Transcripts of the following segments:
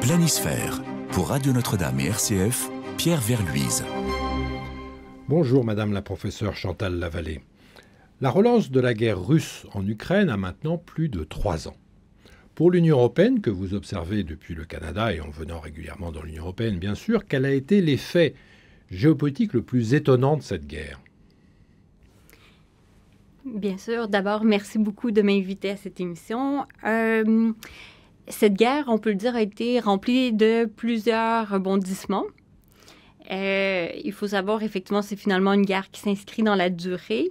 Planisphère. Pour Radio Notre-Dame et RCF, Pierre Verluise. Bonjour Madame la professeure Chantal Lavallée. La relance de la guerre russe en Ukraine a maintenant plus de 3 ans. Pour l'Union européenne, que vous observez depuis le Canada et en venant régulièrement dans l'Union européenne bien sûr, quel a été l'effet géopolitique le plus étonnant de cette guerre ? Bien sûr. D'abord, merci beaucoup de m'inviter à cette émission. Cette guerre, on peut le dire, a été remplie de plusieurs rebondissements. Il faut savoir, effectivement, c'est finalement une guerre qui s'inscrit dans la durée.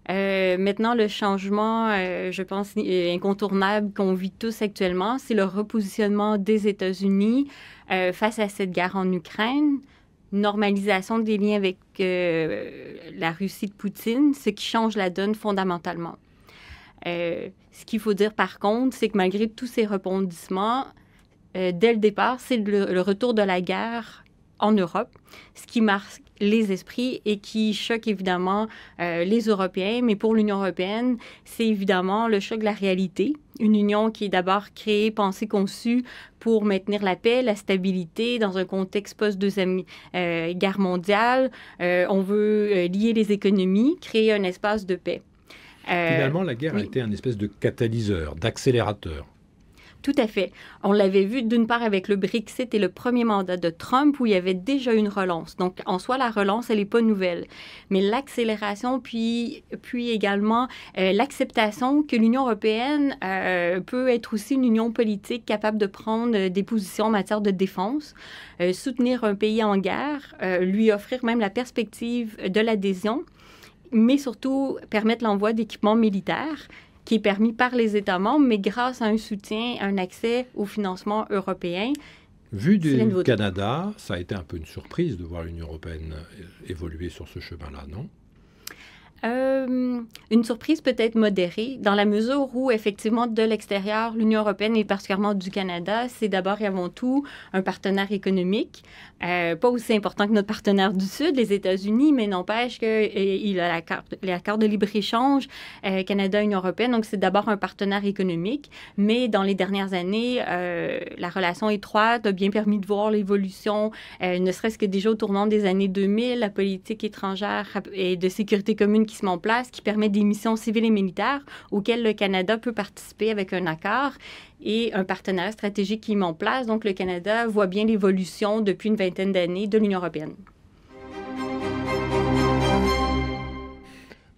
Maintenant, le changement, je pense, incontournable qu'on vit tous actuellement, c'est le repositionnement des États-Unis face à cette guerre en Ukraine, normalisation des liens avec la Russie de Poutine, ce qui change la donne fondamentalement. Ce qu'il faut dire, par contre, c'est que malgré tous ces rebondissements, dès le départ, c'est le retour de la guerre en Europe, ce qui marque les esprits et qui choque évidemment les Européens. Mais pour l'Union européenne, c'est évidemment le choc de la réalité. Une union qui est d'abord créée, pensée, conçue pour maintenir la paix, la stabilité dans un contexte post-Deuxième Guerre mondiale. On veut lier les économies, créer un espace de paix. Finalement, la guerre a été un espèce de catalyseur, d'accélérateur. Tout à fait. On l'avait vu d'une part avec le Brexit et le premier mandat de Trump où il y avait déjà une relance. Donc, en soi, la relance, elle n'est pas nouvelle. Mais l'accélération, puis également l'acceptation que l'Union européenne peut être aussi une union politique capable de prendre des positions en matière de défense, soutenir un pays en guerre, lui offrir même la perspective de l'adhésion, mais surtout permettre l'envoi d'équipements militaires qui est permis par les États membres, mais grâce à un soutien, un accès au financement européen. Vu du Canada, ça a été un peu une surprise de voir l'Union européenne évoluer sur ce chemin-là, non ? Une surprise peut-être modérée, dans la mesure où, effectivement, de l'extérieur, l'Union européenne, et particulièrement du Canada, c'est d'abord et avant tout un partenaire économique, pas aussi important que notre partenaire du Sud, les États-Unis, mais n'empêche qu'il a l'accord de libre-échange Canada-Union européenne, donc c'est d'abord un partenaire économique, mais dans les dernières années, la relation étroite a bien permis de voir l'évolution, ne serait-ce que déjà au tournant des années 2000, la politique étrangère et de sécurité commune qui se met en place, qui permet des missions civiles et militaires auxquelles le Canada peut participer avec un accord et un partenariat stratégique qui est mis en place. Donc, le Canada voit bien l'évolution depuis une vingtaine d'années de l'Union européenne.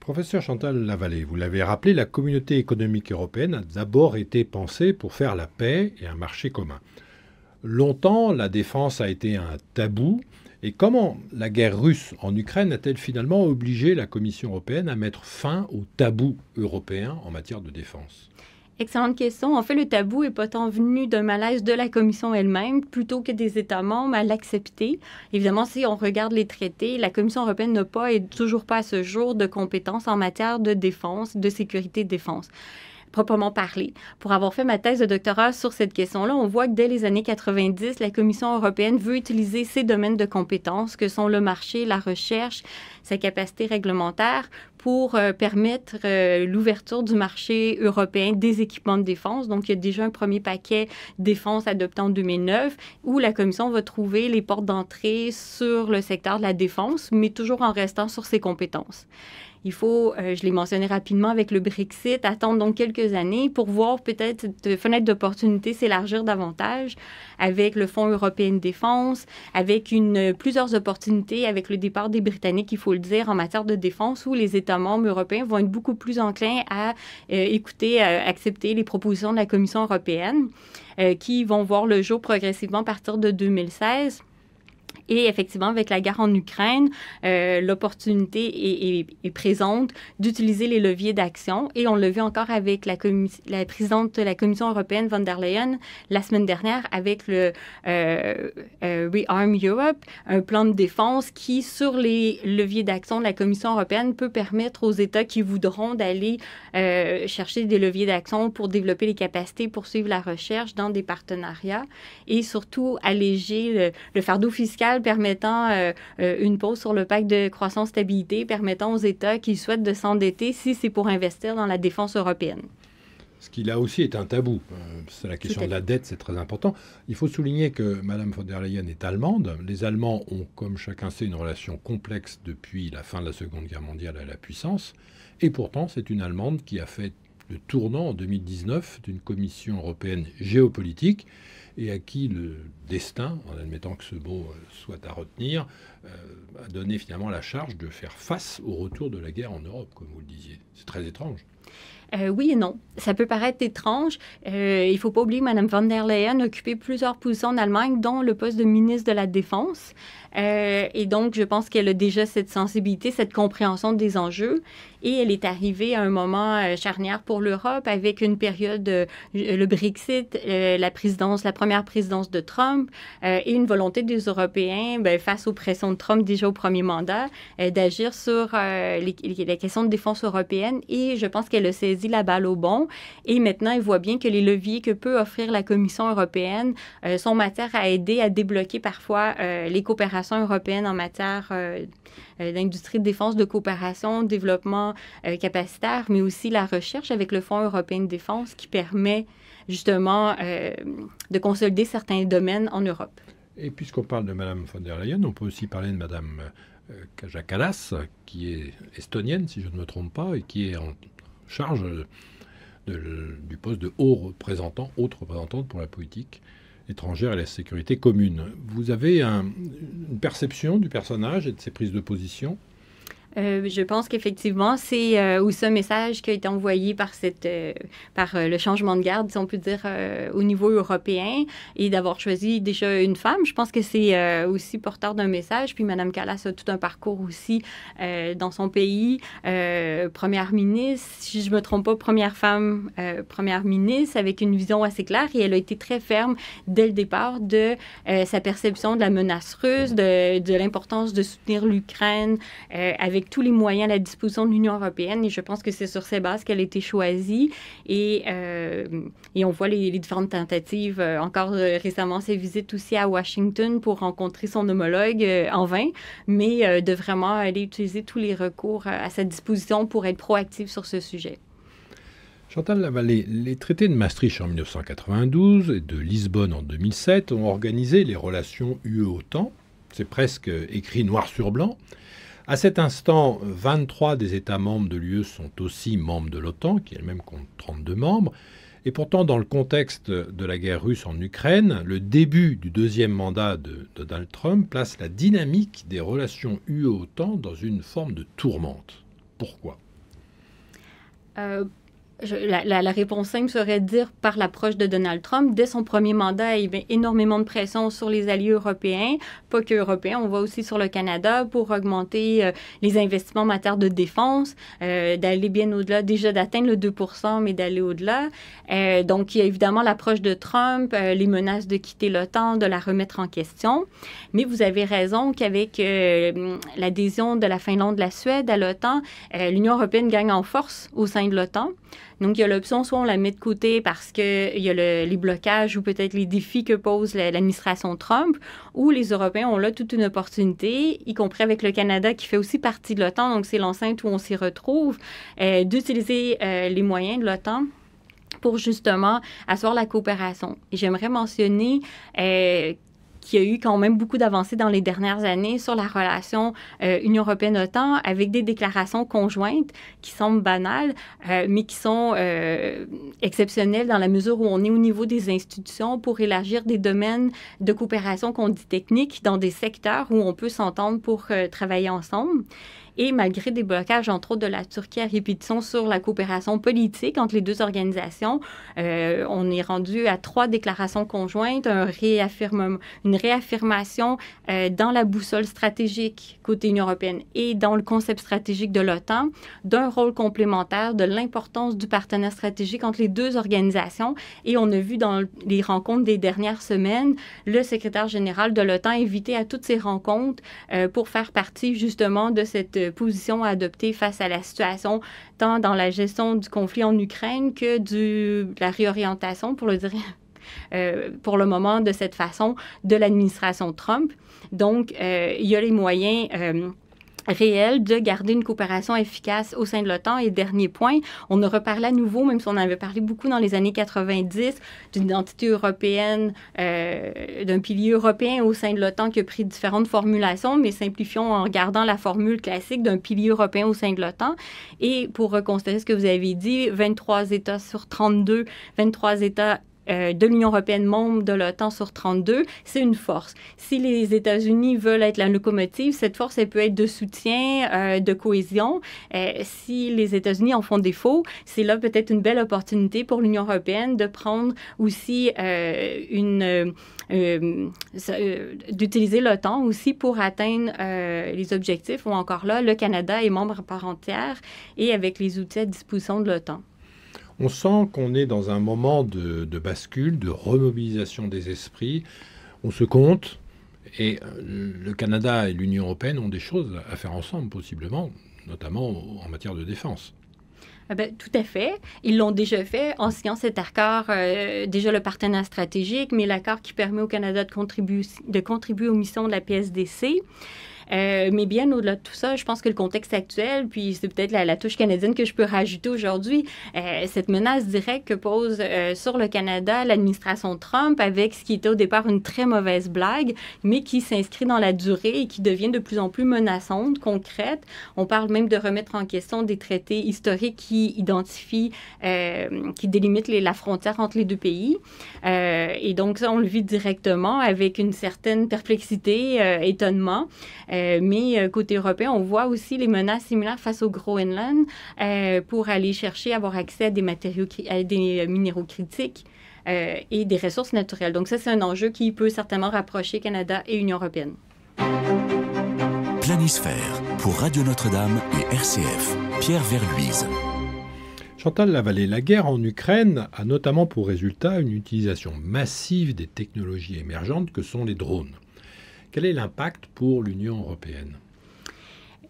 Professeur Chantal Lavallée, vous l'avez rappelé, la communauté économique européenne a d'abord été pensée pour faire la paix et un marché commun. Longtemps, la défense a été un tabou. Et comment la guerre russe en Ukraine a-t-elle finalement obligé la Commission européenne à mettre fin au tabou européen en matière de défense ? Excellente question. En fait, le tabou n'est pas tant venu d'un malaise de la Commission elle-même, plutôt que des États membres à l'accepter. Évidemment, si on regarde les traités, la Commission européenne n'a pas et toujours pas à ce jour de compétences en matière de défense, de sécurité de défense. Proprement parler. Pour avoir fait ma thèse de doctorat sur cette question-là, on voit que dès les années 90, la Commission européenne veut utiliser ses domaines de compétences, que sont le marché, la recherche, sa capacité réglementaire, pour permettre l'ouverture du marché européen des équipements de défense. Donc, il y a déjà un premier paquet défense adopté en 2009, où la Commission va trouver les portes d'entrée sur le secteur de la défense, mais toujours en restant sur ses compétences. Il faut, je l'ai mentionné rapidement avec le Brexit, attendre donc quelques années pour voir peut-être cette fenêtre d'opportunité s'élargir davantage avec le Fonds européen de défense, avec plusieurs opportunités avec le départ des Britanniques, il faut le dire, en matière de défense, où les États membres européens vont être beaucoup plus enclins à accepter les propositions de la Commission européenne qui vont voir le jour progressivement à partir de 2016. Et effectivement, avec la guerre en Ukraine, l'opportunité est présente d'utiliser les leviers d'action. Et on l'a vu encore avec la présidente de la Commission européenne, von der Leyen, la semaine dernière, avec le Rearm Europe, un plan de défense qui, sur les leviers d'action de la Commission européenne, peut permettre aux États qui voudront d'aller chercher des leviers d'action pour développer les capacités, poursuivre la recherche dans des partenariats et surtout alléger le fardeau fiscal permettant une pause sur le pacte de croissance-stabilité, permettant aux États qui souhaitent de s'endetter si c'est pour investir dans la défense européenne. Ce qui là aussi est un tabou. C'est la question de la dette, c'est très important. Il faut souligner que Mme von der Leyen est allemande. Les Allemands ont, comme chacun sait, une relation complexe depuis la fin de la Seconde Guerre mondiale à la puissance. Et pourtant, c'est une Allemande qui a fait le tournant en 2019 d'une Commission européenne géopolitique et à qui le destin, en admettant que ce mot soit à retenir, a donné finalement la charge de faire face au retour de la guerre en Europe, comme vous le disiez. C'est très étrange. Oui et non. Ça peut paraître étrange. Il ne faut pas oublier que Mme von der Leyen a occupé plusieurs positions en Allemagne, dont le poste de ministre de la Défense. Et donc, je pense qu'elle a déjà cette sensibilité, cette compréhension des enjeux. Et elle est arrivée à un moment charnière pour l'Europe avec une période, le Brexit, la première présidence de Trump et une volonté des Européens, face aux pressions de Trump déjà au premier mandat, d'agir sur les questions de défense européenne. Et je pense qu'elle a saisi la balle au bon. Et maintenant, elle voit bien que les leviers que peut offrir la Commission européenne sont matière à aider à débloquer parfois les coopérations européennes en matière d'industrie de défense, de coopération, développement capacitaire, mais aussi la recherche avec le Fonds européen de défense qui permet justement de consolider certains domaines en Europe. Et puisqu'on parle de Mme von der Leyen, on peut aussi parler de Mme Kaja Kallas, qui est estonienne, si je ne me trompe pas, et qui est en charge du poste de haute représentante pour la politique étrangère et la sécurité commune. Vous avez une perception du personnage et de ses prises de position? Je pense qu'effectivement, c'est aussi un message qui a été envoyé par le changement de garde, si on peut dire, au niveau européen, et d'avoir choisi déjà une femme. Je pense que c'est aussi porteur d'un message. Puis Mme Kallas a tout un parcours aussi dans son pays. Première ministre, si je ne me trompe pas, première femme première ministre, avec une vision assez claire. Et elle a été très ferme dès le départ de sa perception de la menace russe, de l'importance de soutenir l'Ukraine avec tous les moyens à la disposition de l'Union européenne. Et je pense que c'est sur ces bases qu'elle a été choisie. Et on voit les différentes tentatives. Encore récemment, ses visites aussi à Washington pour rencontrer son homologue en vain, mais de vraiment aller utiliser tous les recours à sa disposition pour être proactive sur ce sujet. Chantal Lavallée, les traités de Maastricht en 1992 et de Lisbonne en 2007 ont organisé les relations UE-OTAN. C'est presque écrit noir sur blanc. À cet instant, 23 des États membres de l'UE sont aussi membres de l'OTAN, qui elle-même compte 32 membres. Et pourtant, dans le contexte de la guerre russe en Ukraine, le début du deuxième mandat de Donald Trump place la dynamique des relations UE-OTAN dans une forme de tourmente. Pourquoi ? La réponse simple serait de dire par l'approche de Donald Trump. Dès son premier mandat, il y avait énormément de pression sur les alliés européens, pas que européens, on voit aussi sur le Canada, pour augmenter les investissements en matière de défense, d'aller bien au-delà, déjà d'atteindre le 2 %, mais d'aller au-delà. Donc, il y a évidemment l'approche de Trump, les menaces de quitter l'OTAN, de la remettre en question. Mais vous avez raison qu'avec l'adhésion de la Finlande, de la Suède à l'OTAN, l'Union européenne gagne en force au sein de l'OTAN. Donc, il y a l'option, soit on la met de côté parce qu'il y a les blocages ou peut-être les défis que pose l'administration Trump, ou les Européens ont là toute une opportunité, y compris avec le Canada qui fait aussi partie de l'OTAN, donc c'est l'enceinte où on s'y retrouve, d'utiliser les moyens de l'OTAN pour justement asseoir la coopération. Et j'aimerais mentionner qu'il y a eu quand même beaucoup d'avancées dans les dernières années sur la relation Union européenne-OTAN avec des déclarations conjointes qui semblent banales, mais qui sont exceptionnelles dans la mesure où on est au niveau des institutions pour élargir des domaines de coopération qu'on dit techniques dans des secteurs où on peut s'entendre pour travailler ensemble. Et malgré des blocages, entre autres, de la Turquie à répétition sur la coopération politique entre les deux organisations, on est rendu à 3 déclarations conjointes, une réaffirmation dans la boussole stratégique côté Union européenne et dans le concept stratégique de l'OTAN d'un rôle complémentaire, de l'importance du partenaire stratégique entre les deux organisations. Et on a vu dans les rencontres des dernières semaines, le secrétaire général de l'OTAN invité à toutes ces rencontres pour faire partie justement de cette position à adopter face à la situation, tant dans la gestion du conflit en Ukraine que de la réorientation, pour le dire pour le moment, de cette façon, de l'administration Trump. Donc, il y a les moyens réel de garder une coopération efficace au sein de l'OTAN. Et dernier point, on a reparlé à nouveau, même si on en avait parlé beaucoup dans les années 90, d'une identité européenne, d'un pilier européen au sein de l'OTAN qui a pris différentes formulations, mais simplifions en regardant la formule classique d'un pilier européen au sein de l'OTAN. Et pour reconsidérer ce que vous avez dit, 23 États sur 32, 23 États de l'Union européenne, membre de l'OTAN sur 32, c'est une force. Si les États-Unis veulent être la locomotive, cette force, elle peut être de soutien, de cohésion. Si les États-Unis en font défaut, c'est là peut-être une belle opportunité pour l'Union européenne de prendre aussi d'utiliser l'OTAN aussi pour atteindre les objectifs, ou encore là, le Canada est membre à part entière et avec les outils à disposition de l'OTAN. On sent qu'on est dans un moment de bascule, de remobilisation des esprits. On se compte et le Canada et l'Union européenne ont des choses à faire ensemble, possiblement, notamment en matière de défense. Tout à fait. Ils l'ont déjà fait en signant cet accord, déjà le partenariat stratégique, mais l'accord qui permet au Canada de contribuer aux missions de la PSDC. Mais bien au-delà de tout ça, je pense que le contexte actuel, puis c'est peut-être la touche canadienne que je peux rajouter aujourd'hui, cette menace directe que pose sur le Canada l'administration Trump avec ce qui était au départ une très mauvaise blague, mais qui s'inscrit dans la durée et qui devient de plus en plus menaçante, concrète. On parle même de remettre en question des traités historiques qui identifient, qui délimitent la frontière entre les deux pays. Et donc ça, on le vit directement avec une certaine perplexité, étonnement. Mais côté européen, on voit aussi les menaces similaires face au Groenland pour aller chercher, avoir accès à des minéraux critiques et des ressources naturelles. Donc ça, c'est un enjeu qui peut certainement rapprocher Canada et Union européenne. Planisphère pour Radio Notre-Dame et RCF. Pierre Verluise. Chantal Lavallée, la guerre en Ukraine a notamment pour résultat une utilisation massive des technologies émergentes que sont les drones. Quel est l'impact pour l'Union européenne?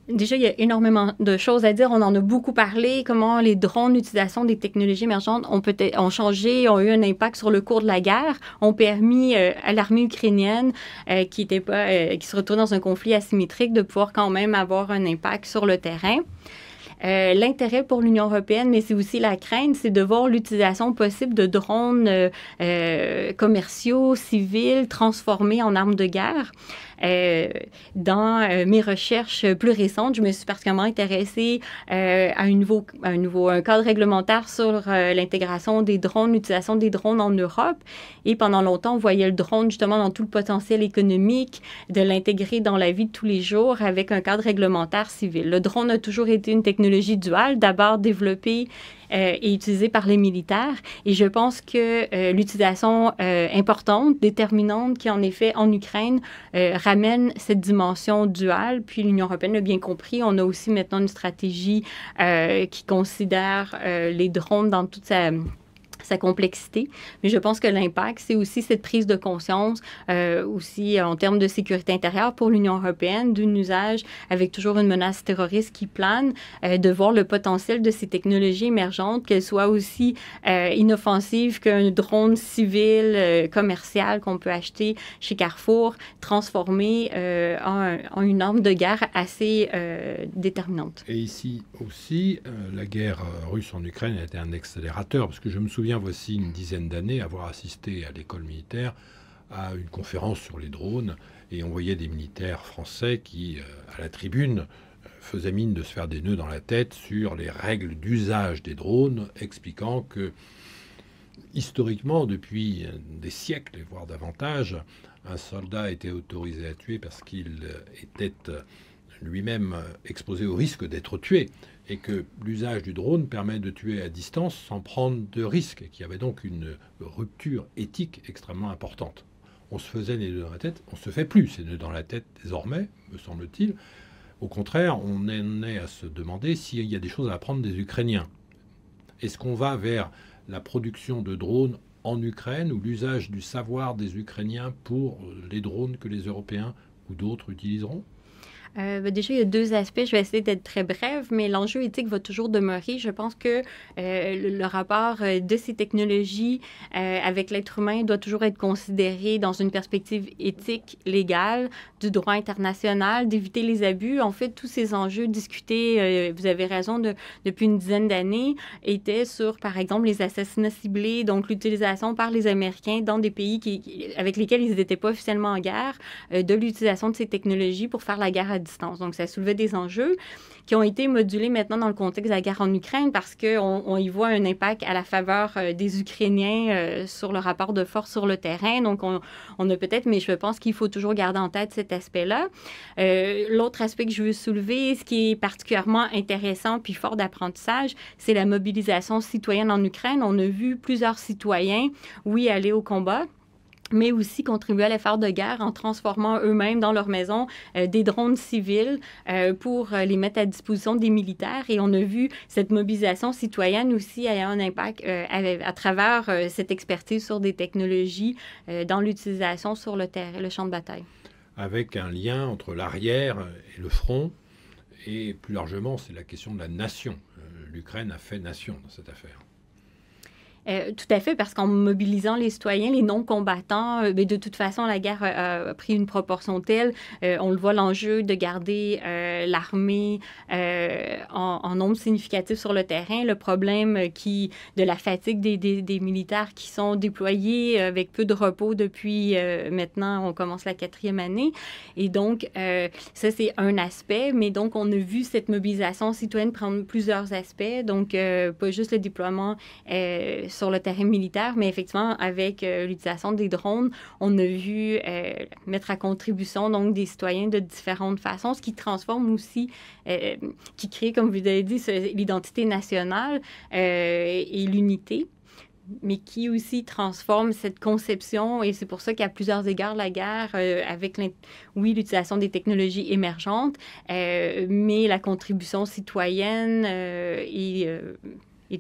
Déjà, il y a énormément de choses à dire. On en a beaucoup parlé, comment les drones, l'utilisation des technologies émergentes ont changé, ont eu un impact sur le cours de la guerre, ont permis à l'armée ukrainienne, qui se retrouvait dans un conflit asymétrique, de pouvoir quand même avoir un impact sur le terrain. L'intérêt pour l'Union européenne, mais c'est aussi la crainte, c'est de voir l'utilisation possible de drones commerciaux, civils, transformés en armes de guerre. Dans mes recherches plus récentes, je me suis particulièrement intéressée à un cadre réglementaire sur l'intégration des drones, l'utilisation des drones en Europe. Et pendant longtemps, on voyait le drone justement dans tout le potentiel économique, de l'intégrer dans la vie de tous les jours avec un cadre réglementaire civil. Le drone a toujours été une technologie duale, d'abord développée et utilisée par les militaires. Et je pense que l'utilisation importante, déterminante, qui en est faite en Ukraine, ramène cette dimension duale. Puis l'Union européenne l'a bien compris. On a aussi maintenant une stratégie qui considère les drones dans toute sa complexité. Mais je pense que l'impact, c'est aussi cette prise de conscience, aussi en termes de sécurité intérieure pour l'Union européenne, d'un usage avec toujours une menace terroriste qui plane, de voir le potentiel de ces technologies émergentes, qu'elles soient aussi inoffensives qu'un drone civil commercial qu'on peut acheter chez Carrefour, transformé en une arme de guerre assez déterminante. Et ici aussi, la guerre russe en Ukraine a été un accélérateur, parce que je me souviens, voici une dizaine d'années, avoir assisté à l'école militaire à une conférence sur les drones, et on voyait des militaires français qui, à la tribune, faisaient mine de se faire des nœuds dans la tête sur les règles d'usage des drones, expliquant que, historiquement, depuis des siècles, voire davantage, un soldat était autorisé à tuer parce qu'il était lui-même exposé au risque d'être tué, et que l'usage du drone permet de tuer à distance sans prendre de risque, et qu'il y avait donc une rupture éthique extrêmement importante. On se faisait les nœuds dans la tête, on ne se fait plus ces nœuds dans la tête désormais, me semble-t-il. Au contraire, on en est à se demander s'il y a des choses à apprendre des Ukrainiens. Est-ce qu'on va vers la production de drones en Ukraine, ou l'usage du savoir des Ukrainiens pour les drones que les Européens ou d'autres utiliseront? Déjà, il y a deux aspects. Je vais essayer d'être très brève, mais l'enjeu éthique va toujours demeurer. Je pense que le rapport de ces technologies avec l'être humain doit toujours être considéré dans une perspective éthique, légale, du droit international, d'éviter les abus. En fait, tous ces enjeux discutés, vous avez raison, depuis une dizaine d'années, étaient sur, par exemple, les assassinats ciblés, donc l'utilisation par les Américains dans des pays avec lesquels ils n'étaient pas officiellement en guerre, de l'utilisation de ces technologies pour faire la guerre à distance. Donc, ça soulevait des enjeux qui ont été modulés maintenant dans le contexte de la guerre en Ukraine parce qu'on y voit un impact à la faveur des Ukrainiens sur le rapport de force sur le terrain. Donc, on a peut-être, mais je pense qu'il faut toujours garder en tête cet aspect-là. L'autre aspect que je veux soulever, ce qui est particulièrement intéressant puis fort d'apprentissage, c'est la mobilisation citoyenne en Ukraine. On a vu plusieurs citoyens, oui, aller au combat, mais aussi contribuer à l'effort de guerre en transformant eux-mêmes dans leur maison des drones civils pour les mettre à disposition des militaires. Et on a vu cette mobilisation citoyenne aussi ayant un impact à travers cette expertise sur des technologies dans l'utilisation sur le terrain, le champ de bataille. Avec un lien entre l'arrière et le front, et plus largement, c'est la question de la nation. L'Ukraine a fait nation dans cette affaire. Tout à fait, parce qu'en mobilisant les citoyens, les non-combattants, de toute façon, la guerre a pris une proportion telle. On le voit, l'enjeu de garder l'armée en nombre significatif sur le terrain, le problème de la fatigue des militaires qui sont déployés avec peu de repos depuis maintenant, on commence la 4e année. Et donc, ça, c'est un aspect, mais donc, on a vu cette mobilisation citoyenne prendre plusieurs aspects, donc pas juste le déploiement sur le terrain militaire, mais effectivement, avec l'utilisation des drones, on a vu mettre à contribution donc des citoyens de différentes façons, ce qui transforme aussi, qui crée, comme vous avez dit, l'identité nationale et l'unité, mais qui aussi transforme cette conception, et c'est pour ça qu'à plusieurs égards, la guerre, avec, l'utilisation des technologies émergentes, mais la contribution citoyenne et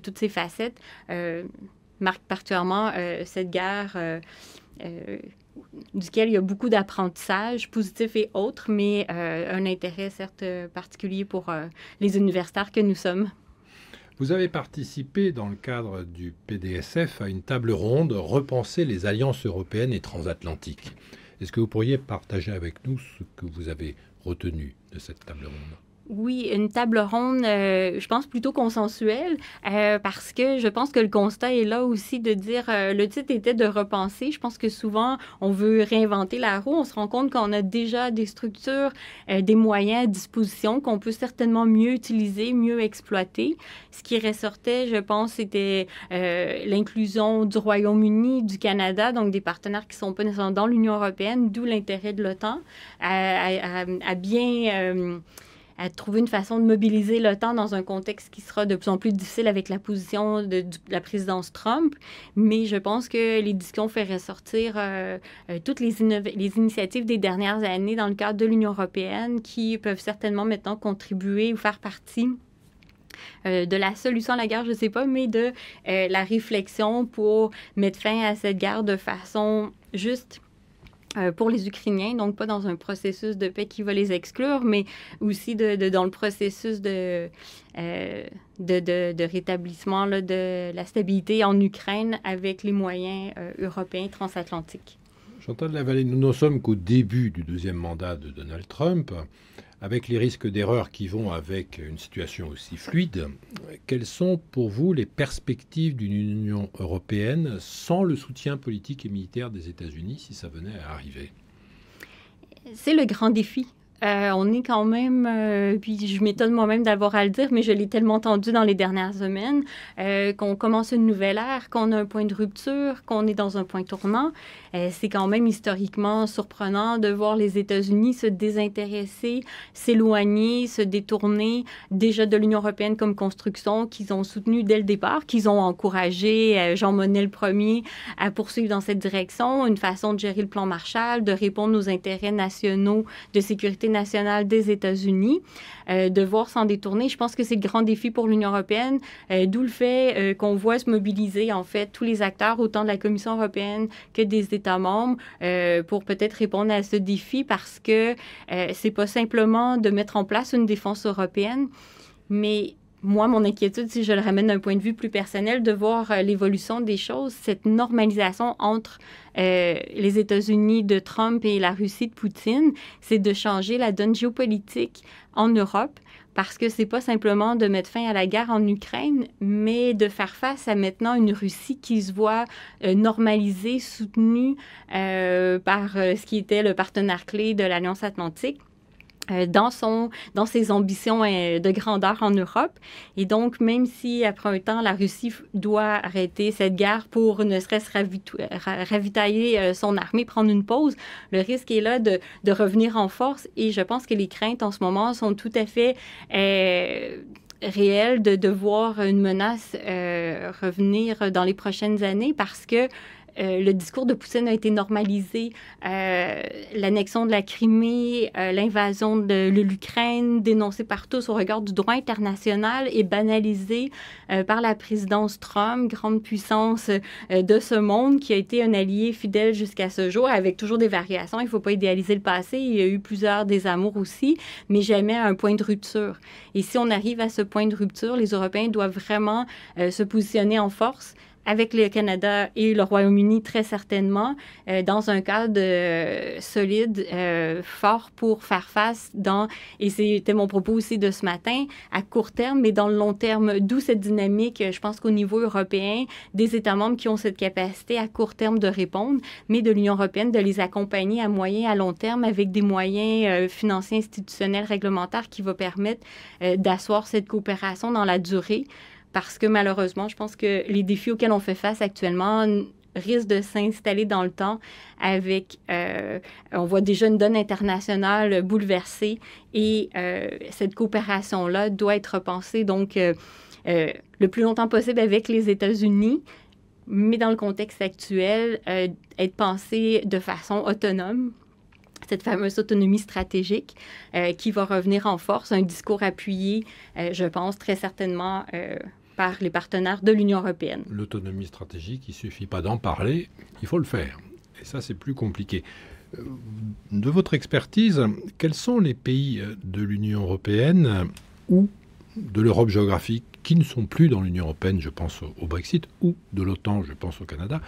toutes ces facettes marquent particulièrement cette guerre duquel il y a beaucoup d'apprentissage, positif et autres, mais un intérêt certes particulier pour les universitaires que nous sommes. Vous avez participé dans le cadre du PDSF à une table ronde « Repenser les alliances européennes et transatlantiques ». Est-ce que vous pourriez partager avec nous ce que vous avez retenu de cette table ronde ? Oui, une table ronde, je pense plutôt consensuelle, parce que je pense que le constat est là aussi de dire, le titre était de repenser. Je pense que souvent, on veut réinventer la roue. On se rend compte qu'on a déjà des structures, des moyens à disposition qu'on peut certainement mieux utiliser, mieux exploiter. Ce qui ressortait, je pense, c'était l'inclusion du Royaume-Uni, du Canada, donc des partenaires qui ne sont pas nécessairement dans l'Union européenne, d'où l'intérêt de l'OTAN à bien... à trouver une façon de mobiliser l'OTAN dans un contexte qui sera de plus en plus difficile avec la position de la présidence Trump. Mais je pense que les discussions font ressortir toutes les initiatives des dernières années dans le cadre de l'Union européenne qui peuvent certainement maintenant contribuer ou faire partie de la solution à la guerre, je ne sais pas, mais de la réflexion pour mettre fin à cette guerre de façon juste pour les Ukrainiens, donc pas dans un processus de paix qui va les exclure, mais aussi dans le processus de rétablissement là, de la stabilité en Ukraine avec les moyens européens transatlantiques. Chantal Lavallée, nous n'en sommes qu'au début du deuxième mandat de Donald Trump. Avec les risques d'erreur qui vont avec une situation aussi fluide, quelles sont pour vous les perspectives d'une Union européenne sans le soutien politique et militaire des États-Unis si ça venait à arriver? C'est le grand défi. On est quand même, puis je m'étonne moi-même d'avoir à le dire, mais je l'ai tellement entendu dans les dernières semaines, qu'on commence une nouvelle ère, qu'on a un point de rupture, qu'on est dans un point tournant. C'est quand même historiquement surprenant de voir les États-Unis se désintéresser, s'éloigner, se détourner déjà de l'Union européenne comme construction qu'ils ont soutenue dès le départ, qu'ils ont encouragé Jean Monnet le premier à poursuivre dans cette direction, une façon de gérer le plan Marshall, de répondre aux intérêts nationaux de sécurité nationale des États-Unis, devoir s'en détourner. Je pense que c'est le grand défi pour l'Union européenne, d'où le fait qu'on voit se mobiliser, en fait, tous les acteurs, autant de la Commission européenne que des États membres, pour peut-être répondre à ce défi, parce que c'est pas simplement de mettre en place une défense européenne, mais moi, mon inquiétude, si je le ramène d'un point de vue plus personnel, de voir l'évolution des choses, cette normalisation entre les États-Unis de Trump et la Russie de Poutine, c'est de changer la donne géopolitique en Europe, parce que c'est pas simplement de mettre fin à la guerre en Ukraine, mais de faire face à maintenant une Russie qui se voit normalisée, soutenue par ce qui était le partenaire clé de l'Alliance Atlantique, dans ses ambitions de grandeur en Europe. Et donc, même si, après un temps, la Russie doit arrêter cette guerre pour ne serait-ce ravitailler son armée, prendre une pause, le risque est là de revenir en force. Et je pense que les craintes en ce moment sont tout à fait réelles de voir une menace revenir dans les prochaines années, parce que le discours de Poutine a été normalisé. L'annexion de la Crimée, l'invasion de l'Ukraine, dénoncée par tous au regard du droit international, est banalisée par la présidence Trump, grande puissance de ce monde, qui a été un allié fidèle jusqu'à ce jour, avec toujours des variations. Il ne faut pas idéaliser le passé. Il y a eu plusieurs désamours aussi, mais jamais à un point de rupture. Et si on arrive à ce point de rupture, les Européens doivent vraiment se positionner en force, avec le Canada et le Royaume-Uni très certainement, dans un cadre solide, fort, pour faire face et c'était mon propos aussi de ce matin, à court terme, mais dans le long terme, d'où cette dynamique, je pense qu'au niveau européen, des États membres qui ont cette capacité à court terme de répondre, mais de l'Union européenne de les accompagner à moyen et à long terme avec des moyens financiers, institutionnels, réglementaires qui vont permettre d'asseoir cette coopération dans la durée. Parce que malheureusement, je pense que les défis auxquels on fait face actuellement risquent de s'installer dans le temps avec, on voit déjà une donne internationale bouleversée, et cette coopération-là doit être repensée donc le plus longtemps possible avec les États-Unis, mais dans le contexte actuel, être pensée de façon autonome. Cette fameuse autonomie stratégique qui va revenir en force, un discours appuyé, je pense, très certainement par les partenaires de l'Union européenne. L'autonomie stratégique, il ne suffit pas d'en parler, il faut le faire. Et ça, c'est plus compliqué. De votre expertise, quels sont les pays de l'Union européenne ou de l'Europe géographique qui ne sont plus dans l'Union européenne, je pense au Brexit, ou de l'OTAN, je pense au Canada,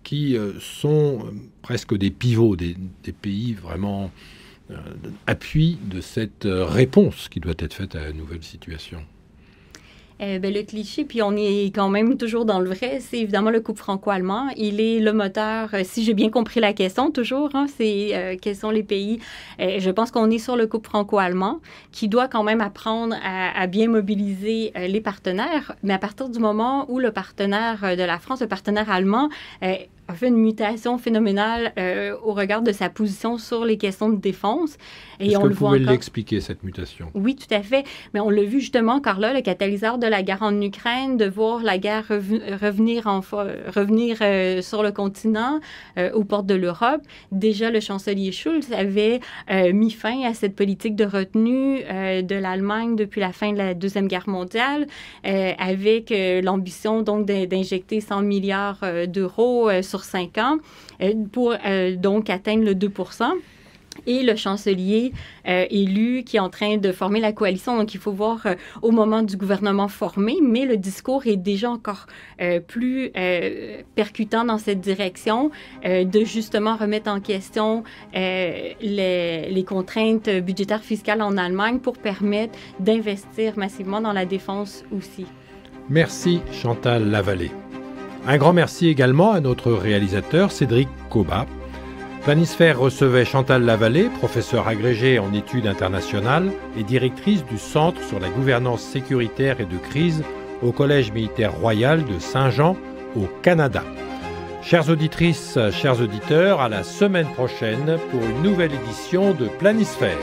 qui sont presque des pivots, des pays vraiment appui de cette réponse qui doit être faite à la nouvelle situation? Le cliché, puis on est quand même toujours dans le vrai, c'est évidemment le couple franco-allemand. Il est le moteur, si j'ai bien compris la question toujours, c'est quels sont les pays. Je pense qu'on est sur le couple franco-allemand qui doit quand même apprendre à bien mobiliser les partenaires, mais à partir du moment où le partenaire de la France, le partenaire allemand, a fait une mutation phénoménale au regard de sa position sur les questions de défense. Est-ce que vous pouvez l'expliquer, cette mutation? Oui, tout à fait. Mais on l'a vu justement, Carla, le catalyseur de la guerre en Ukraine, de voir la guerre revenir sur le continent, aux portes de l'Europe. Déjà, le chancelier Schulz avait mis fin à cette politique de retenue de l'Allemagne depuis la fin de la Deuxième Guerre mondiale, avec l'ambition donc d'injecter 100 milliards d'euros sur 5 ans pour donc atteindre le 2%. Et le chancelier élu qui est en train de former la coalition. Donc, il faut voir au moment du gouvernement formé, mais le discours est déjà encore plus percutant dans cette direction, de justement remettre en question les contraintes budgétaires fiscales en Allemagne pour permettre d'investir massivement dans la défense aussi. Merci Chantal Lavallée. Un grand merci également à notre réalisateur Cédric Cobat. Planisphère recevait Chantal Lavallée, professeure agrégée en études internationales et directrice du Centre sur la gouvernance sécuritaire et de crise au Collège militaire royal de Saint-Jean, au Canada. Chères auditrices, chers auditeurs, à la semaine prochaine pour une nouvelle édition de Planisphère.